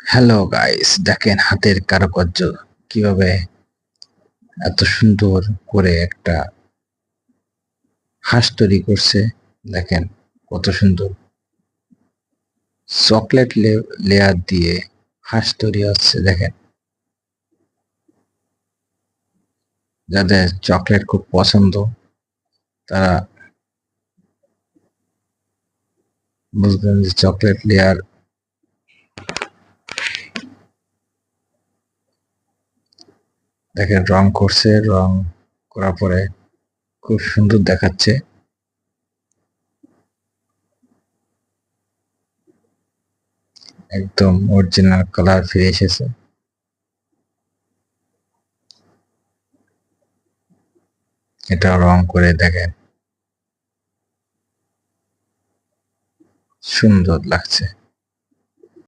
Hello guys, দেখেন হাতের কারুকার্য কিভাবে এত সুন্দর করে একটা হাঁস তৈরি করছে। দেখেন কত সুন্দর চকলেট লেয়ার দিয়ে হাঁস তৈরি হচ্ছে। দেখেন, যাদের চকলেট খুব পছন্দ তারা বুঝবেন যে চকলেট লেয়ার। দেখেন রং করছে, রং করার পরে খুব সুন্দর দেখাচ্ছে। একদম অরিজিনাল কালার ফিরে এসেছে। এটা রং করে দেখেন, সুন্দর লাগছে।